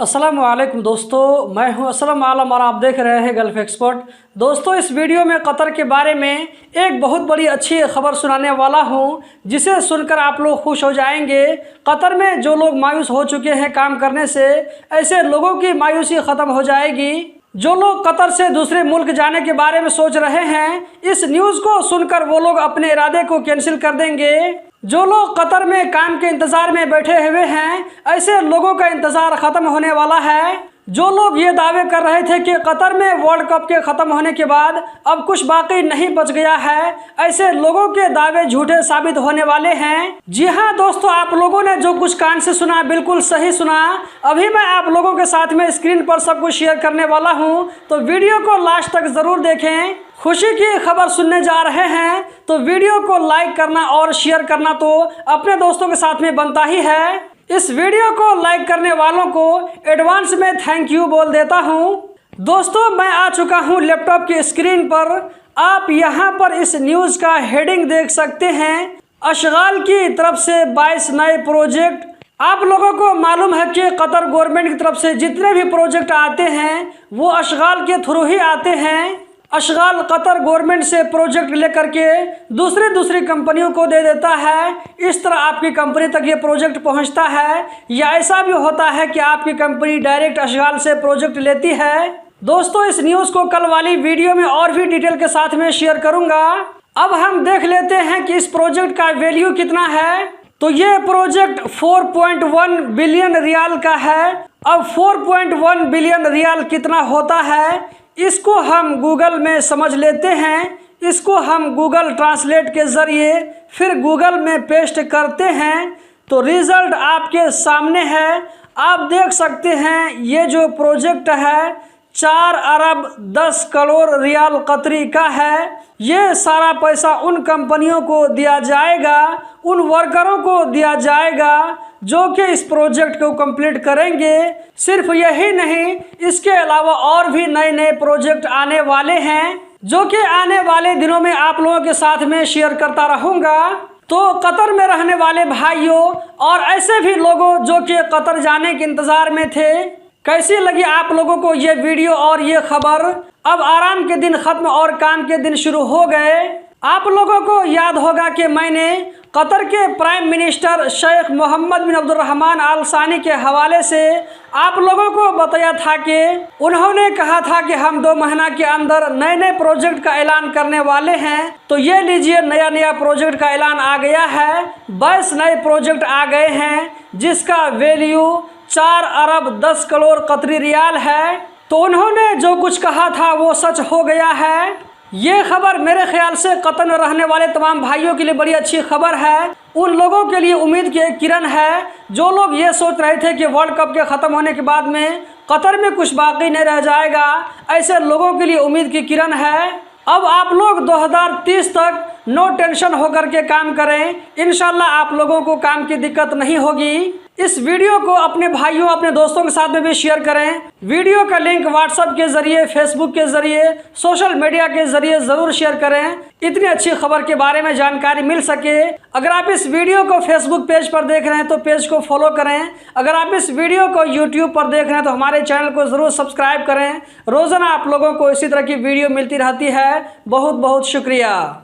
अस्सलाम वालेकुम दोस्तों, मैं हूं असलम आलम और आप देख रहे हैं गल्फ एक्सपर्ट। दोस्तों, इस वीडियो में कतर के बारे में एक बहुत बड़ी अच्छी खबर सुनाने वाला हूं, जिसे सुनकर आप लोग खुश हो जाएंगे। कतर में जो लोग मायूस हो चुके हैं काम करने से, ऐसे लोगों की मायूसी ख़त्म हो जाएगी। जो लोग कतर से दूसरे मुल्क जाने के बारे में सोच रहे हैं, इस न्यूज़ को सुनकर वो लोग अपने इरादे को कैंसिल कर देंगे। जो लोग कतर में काम के इंतज़ार में बैठे हुए हैं, ऐसे लोगों का इंतज़ार ख़त्म होने वाला है। जो लोग ये दावे कर रहे थे कि कतर में वर्ल्ड कप के ख़त्म होने के बाद अब कुछ बाकी नहीं बच गया है, ऐसे लोगों के दावे झूठे साबित होने वाले हैं। जी हाँ दोस्तों, आप लोगों ने जो कुछ कान से सुना बिल्कुल सही सुना। अभी मैं आप लोगों के साथ में स्क्रीन पर सब कुछ शेयर करने वाला हूँ, तो वीडियो को लास्ट तक ज़रूर देखें। खुशी की खबर सुनने जा रहे हैं तो वीडियो को लाइक करना और शेयर करना तो अपने दोस्तों के साथ में बनता ही है। इस वीडियो को लाइक करने वालों को एडवांस में थैंक यू बोल देता हूं। दोस्तों, मैं आ चुका हूं लैपटॉप की स्क्रीन पर। आप यहां पर इस न्यूज़ का हेडिंग देख सकते हैं, अशगाल की तरफ से 22 नए प्रोजेक्ट। आप लोगों को मालूम है कि कतर गवर्नमेंट की तरफ से जितने भी प्रोजेक्ट आते हैं वो अशगाल के थ्रू ही आते हैं। अशगाल कतर गवर्नमेंट से प्रोजेक्ट लेकर के दूसरी कंपनियों को दे देता है। इस तरह आपकी कंपनी तक ये प्रोजेक्ट पहुंचता है, या ऐसा भी होता है कि आपकी कंपनी डायरेक्ट अशगाल से प्रोजेक्ट लेती है। दोस्तों, इस न्यूज़ को कल वाली वीडियो में और भी डिटेल के साथ में शेयर करूंगा। अब हम देख लेते हैं कि इस प्रोजेक्ट का वैल्यू कितना है। तो ये प्रोजेक्ट 4.1 बिलियन रियाल का है। अब 4.1 बिलियन रियाल कितना होता है, इसको हम गूगल में समझ लेते हैं। इसको हम गूगल ट्रांसलेट के ज़रिए फिर गूगल में पेस्ट करते हैं तो रिज़ल्ट आपके सामने है। आप देख सकते हैं ये जो प्रोजेक्ट है 4 अरब 10 करोड़ रियाल कतरी का है। ये सारा पैसा उन कंपनियों को दिया जाएगा, उन वर्करों को दिया जाएगा जो कि इस प्रोजेक्ट को कंप्लीट करेंगे। सिर्फ यही नहीं, इसके अलावा और भी नए नए प्रोजेक्ट आने वाले हैं, जो कि आने वाले दिनों में आप लोगों के साथ में शेयर करता रहूँगा। तो कतर में रहने वाले भाइयों और ऐसे भी लोगों जो कि कतर जाने के इंतज़ार में थे, कैसी लगी आप लोगों को ये वीडियो और ये खबर। अब आराम के दिन ख़त्म और काम के दिन शुरू हो गए। आप लोगों को याद होगा कि मैंने कतर के प्राइम मिनिस्टर शेख मोहम्मद बिन अब्दुर्रहमान आल सानी के हवाले से आप लोगों को बताया था कि उन्होंने कहा था कि हम 2 महीना के अंदर नए नए प्रोजेक्ट का ऐलान करने वाले हैं। तो ये लीजिए, नया प्रोजेक्ट का ऐलान आ गया है। 22 नए प्रोजेक्ट आ गए हैं, जिसका वैल्यू 4 अरब 10 करोड़ कतरी रियाल है। तो उन्होंने जो कुछ कहा था वो सच हो गया है। ये खबर मेरे ख्याल से कतर में रहने वाले तमाम भाइयों के लिए बड़ी अच्छी खबर है। उन लोगों के लिए उम्मीद की एक किरण है जो लोग ये सोच रहे थे कि वर्ल्ड कप के ख़त्म होने के बाद में कतर में कुछ बाकी नहीं रह जाएगा। ऐसे लोगों के लिए उम्मीद की किरण है। अब आप लोग 2030 तक नो टेंशन होकर के काम करें। इंशाल्लाह आप लोगों को काम की दिक्कत नहीं होगी। इस वीडियो को अपने भाइयों अपने दोस्तों के साथ में भी शेयर करें। वीडियो का लिंक व्हाट्सएप के ज़रिए, फेसबुक के ज़रिए, सोशल मीडिया के ज़रिए ज़रूर शेयर करें, इतनी अच्छी खबर के बारे में जानकारी मिल सके। अगर आप इस वीडियो को फेसबुक पेज पर देख रहे हैं तो पेज को फॉलो करें। अगर आप इस वीडियो को यूट्यूब पर देख रहे हैं तो हमारे चैनल को ज़रूर सब्सक्राइब करें। रोज़ाना आप लोगों को इसी तरह की वीडियो मिलती रहती है। बहुत बहुत शुक्रिया।